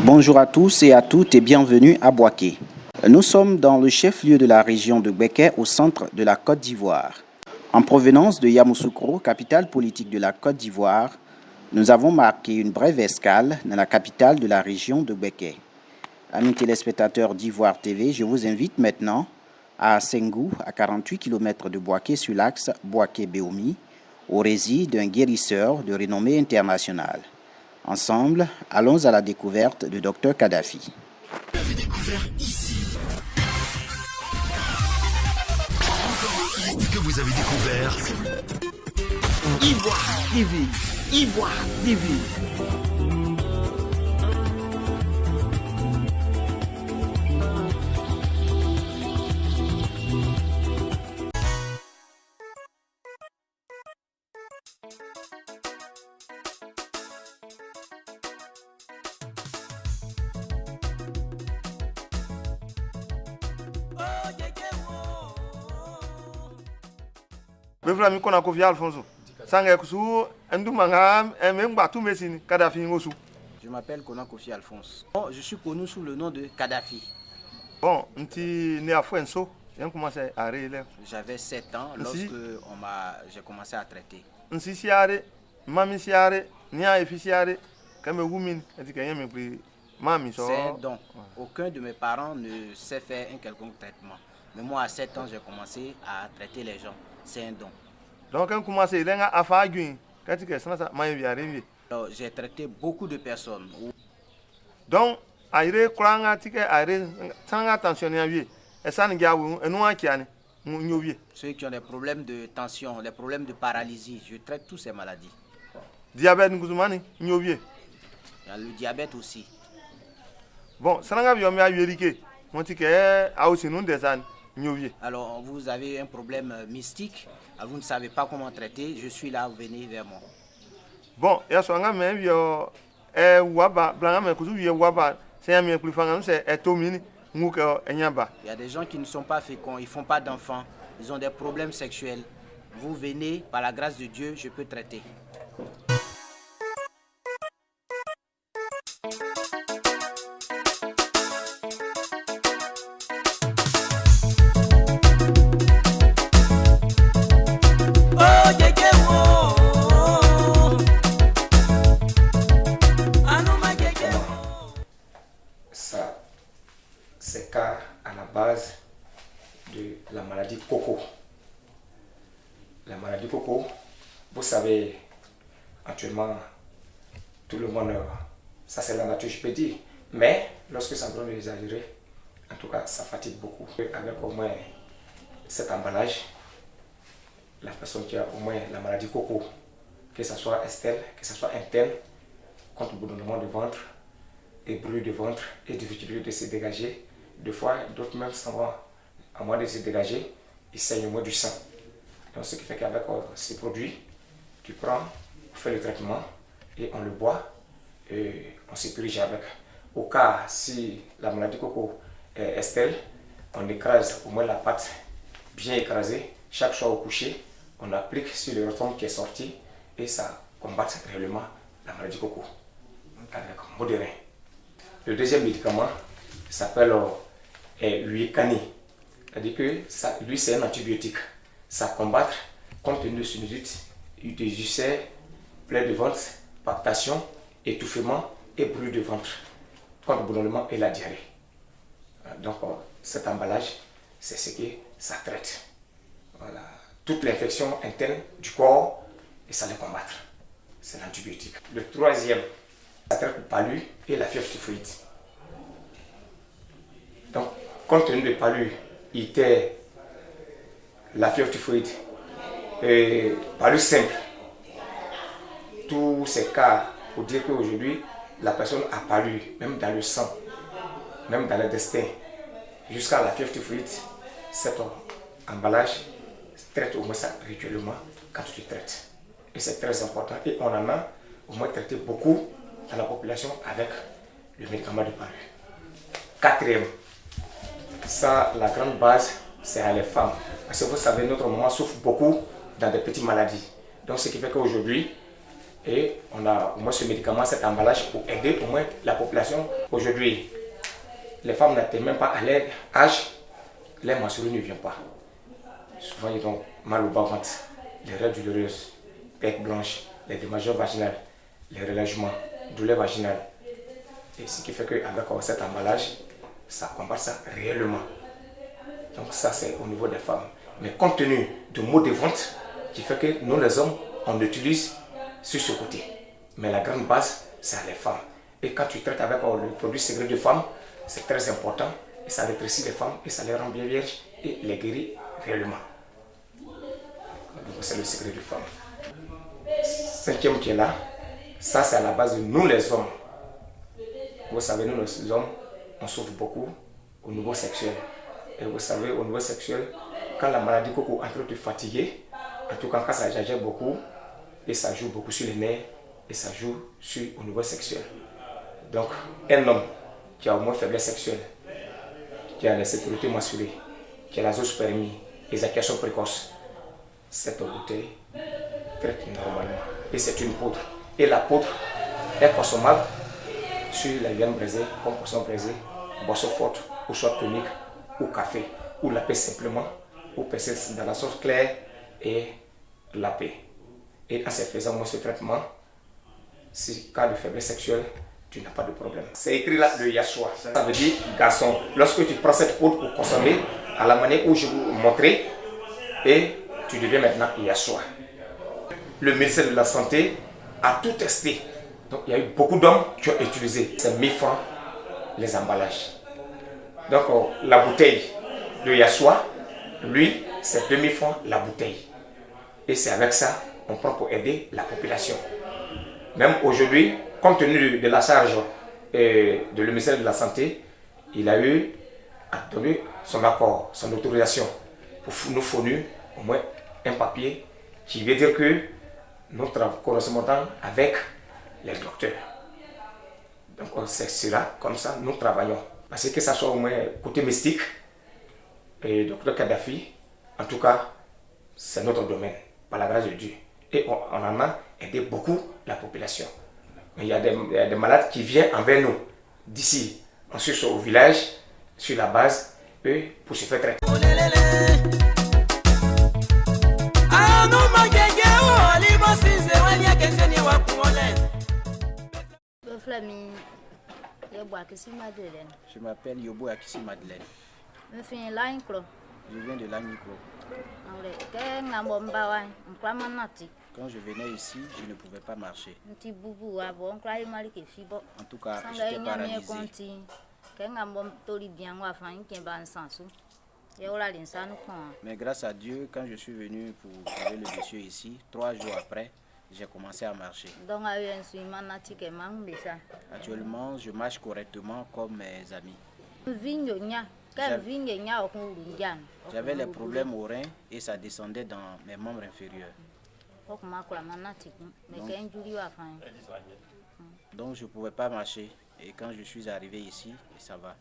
Bonjour à tous et à toutes et bienvenue à Boaké. Nous sommes dans le chef-lieu de la région de Béké au centre de la Côte d'Ivoire. En provenance de Yamoussoukro, capitale politique de la Côte d'Ivoire, nous avons marqué une brève escale dans la capitale de la région de Béké. Amis téléspectateurs d'Ivoire TV, je vous invite maintenant à Sengou, à 48 km de Boaké sur l'axe Boaké-Béoumi, au résil d'un guérisseur de renommée internationale. Ensemble, allons à la découverte du Dr Kadhafi. Vous avez découvert ici. Que vous avez découvert Ivoire TV. Ivoire TV. Befla mi kona Kofi Alfonso. Sanga kusu endu manga emengba tu mesini Kadhafi ngosu. Je m'appelle Kona Kofi Alphonse. Je suis connu sous le nom de Kadhafi. Bon, nti né à Fuenso, j'ai commencé à relève. J'avais 7 ans lorsque j'ai commencé à traiter. Nsi siare, mami siare, nia efi siare, kame wumin, eti kanyeme pri mami so. C'est un don. Aucun de mes parents ne sait faire un quelconque traitement. Mais moi à 7 ans, j'ai commencé à traiter les gens. C'est un don. Donc on commence à faire guin, quand tu arrivé. Alors j'ai traité beaucoup de personnes. Donc aire kranga tike aire sans attention ya vie. Et ça n'ga wu enu akiane nyowie. Ceux qui ont des problèmes de tension, des problèmes de paralysie, je traite toutes ces maladies. Diabète nguzumani nyowie. Il y a le diabète aussi. Bon, ça n'a pas bien vérifié. Mon ticket a aussi nous des années. Alors, vous avez un problème mystique, vous ne savez pas comment traiter, je suis là, venez vers moi. Bon, il y a des gens qui ne sont pas féconds, ils ne font pas d'enfants, ils ont des problèmes sexuels. Vous venez, par la grâce de Dieu, je peux traiter. C'est cas à la base de la maladie Coco. La maladie Coco, vous savez, actuellement, tout le monde, ça c'est la nature, je peux dire. Mais lorsque ça doit exagérer, en tout cas, ça fatigue beaucoup. Avec au moins cet emballage, la personne qui a au moins la maladie Coco, que ce soit Estelle, que ce soit interne, contre bourdonnement de ventre, et brûlure de ventre et difficulté de se dégager. Deux fois, d'autres même s'en vont à moins de se dégager, ils saignent au moins du sang. Donc ce qui fait qu'avec ces produits, tu prends, on fait le traitement et on le boit et on se purge avec. Au cas si la maladie Coco est Estelle, on écrase au moins la pâte bien écrasée. Chaque soir au coucher, on applique sur le retombes qui est sorti et ça combat réellement la maladie Coco avec modéré. Le deuxième médicament s'appelle Huicani. C'est-à-dire que ça, lui, c'est un antibiotique. Ça combat compte tenu de sinusite, des ulcères, plaies de ventre, palpitations, étouffement et brûlure de ventre, contre le bourdonnement et la diarrhée. Donc, cet emballage, c'est ce que ça traite. Voilà. Toute l'infection interne du corps et ça les combattre. C'est l'antibiotique. Le troisième, ça traite le palu et la fièvre typhoïde. Donc, compte tenu de palu, il était la fièvre typhoïde, palu simple. Tous ces cas, pour dire qu'aujourd'hui, la personne a palu, même dans le sang, même dans le destin, jusqu'à la fièvre typhoïde, cet emballage traite au moins ça régulièrement quand tu le traites. Et c'est très important. Et on en a au moins traité beaucoup dans la population avec le médicament de palu. Quatrième, ça, la grande base, c'est à les femmes. Parce que vous savez, notre maman souffre beaucoup dans des petites maladies. Donc, ce qui fait qu'aujourd'hui, Et on a au moins ce médicament, cet emballage pour aider au moins la population. Aujourd'hui, les femmes n'atteignent même pas à leur âge, les menstrues ne viennent pas. Souvent, ils ont mal au bas-ventre, les règles douloureuses, tête blanche, les démangeaisons vaginales, les relâchements, douleurs vaginales. Et ce qui fait qu'avec cet emballage, ça combat ça réellement. Donc ça, c'est au niveau des femmes. Mais compte tenu du maux de ventre, qui fait que nous, les hommes, on utilise sur ce côté. Mais la grande base, c'est les femmes. Et quand tu traites avec le produit secret de femmes, c'est très important. Et ça rétrécit les femmes et ça les rend bien vierges et les guérit réellement. Donc c'est le secret de femmes. Cinquième qui est là, ça c'est à la base de nous les hommes. Vous savez, nous les hommes, on souffre beaucoup au niveau sexuel. Et vous savez, au niveau sexuel, quand la maladie coco est en train de te fatiguer, en tout cas quand ça exagère beaucoup, et ça joue beaucoup sur les nerfs, et ça joue au niveau sexuel. Donc, un homme qui a au moins faiblesse sexuelle, qui a la sécurité menstruée, qui a la zoospermie, éjaculation précoce, cette bouteille traite normalement. Et c'est une poudre. Et la poudre est consommable sur la viande braisée, comme poisson braisé, boisson forte, ou soit tonique, ou café, ou laper simplement, ou passer dans la sauce claire et laper. Et en se faisant moi ce traitement, si cas de faiblesse sexuelle, tu n'as pas de problème. C'est écrit là le Yashua. Ça veut dire garçon. Lorsque tu prends cette poudre pour consommer, à la manière où je vous montrer, et tu deviens maintenant Yashua. Le ministère de la Santé a tout testé. Donc il y a eu beaucoup d'hommes qui ont utilisé ces 1000 francs, les emballages. Donc la bouteille de Yashua, lui, c'est 2000 francs la bouteille. Et c'est avec ça on prend pour aider la population. Même aujourd'hui, compte tenu de la charge de le ministère de la Santé, il a eu à donner son accord, son autorisation pour nous fournir au moins un papier qui veut dire que nous correspondons avec les docteurs. Donc c'est cela, comme ça nous travaillons. Parce que ça soit au moins côté mystique, et le docteur Kadhafi, en tout cas, c'est notre domaine, par la grâce de Dieu. Et on en a aidé beaucoup la population. Mais il y a des malades qui viennent envers nous, d'ici, ensuite au village, sur la base, eux, pour se faire traiter. Je m'appelle Yobo Akissi Madeleine. Je viens de Lagnicro. Quand je venais ici, je ne pouvais pas marcher. En tout cas, j'étais paralysé. Mais grâce à Dieu, quand je suis venu pour trouver le monsieur ici, 3 jours après, j'ai commencé à marcher. Actuellement, je marche correctement comme mes amis. J'avais les problèmes aux reins et ça descendait dans mes membres inférieurs. Donc je ne pouvais pas marcher. Et quand je suis arrivé ici, ça va.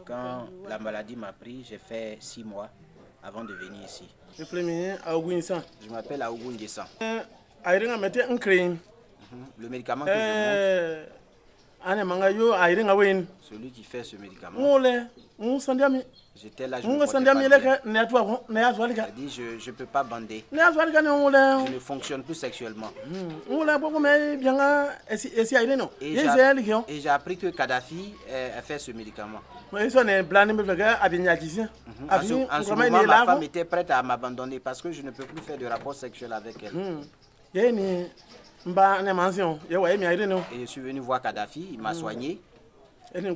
Quand la maladie m'a pris, j'ai fait 6 mois avant de venir ici. Je m'appelle Aougou Ndessan. Le médicament que je montre, celui qui fait ce médicament, j'étais là, je ne je peux pas bander. Je ne fonctionne plus sexuellement. Et j'ai appris que Kadhafi a fait ce médicament. En ce moment, ma femme était prête à m'abandonner parce que je ne peux plus faire de rapport sexuel avec elle. Et je suis venu voir Kadhafi, il m'a soigné. Il y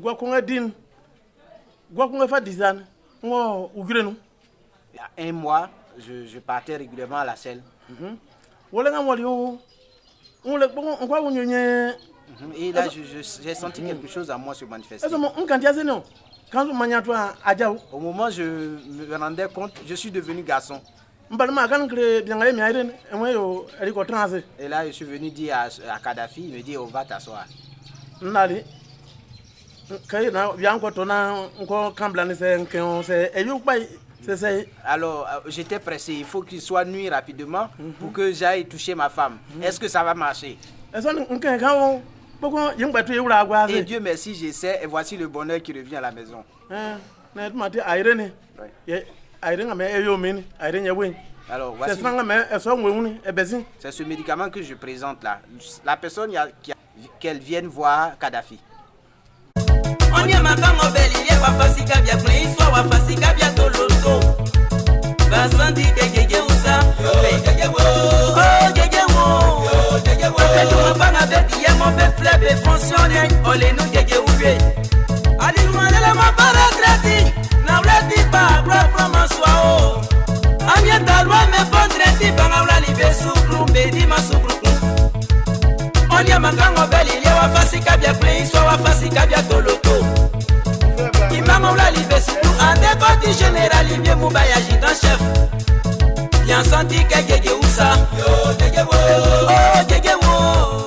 a 1 mois, je partais régulièrement à la selle. Et là, j'ai senti quelque chose à moi se manifester. Au moment où je me rendais compte, je suis devenu garçon. Et là, je suis venu dire à Kadhafi, il me dit, on va t'asseoir. C'est ça. Alors, j'étais pressé. Il faut qu'il soit nuit rapidement pour que j'aille toucher ma femme. Est-ce que ça va marcher? Et Dieu merci, j'essaie. Et voici le bonheur qui revient à la maison. Alors, voici. C'est ce médicament que je présente là. La personne qu'elle vienne voir Kadhafi. Général Libye Moubaya agit en chef. Bien senti que Gege Oussa. Yo Gege Wo. Oh Gege Wo.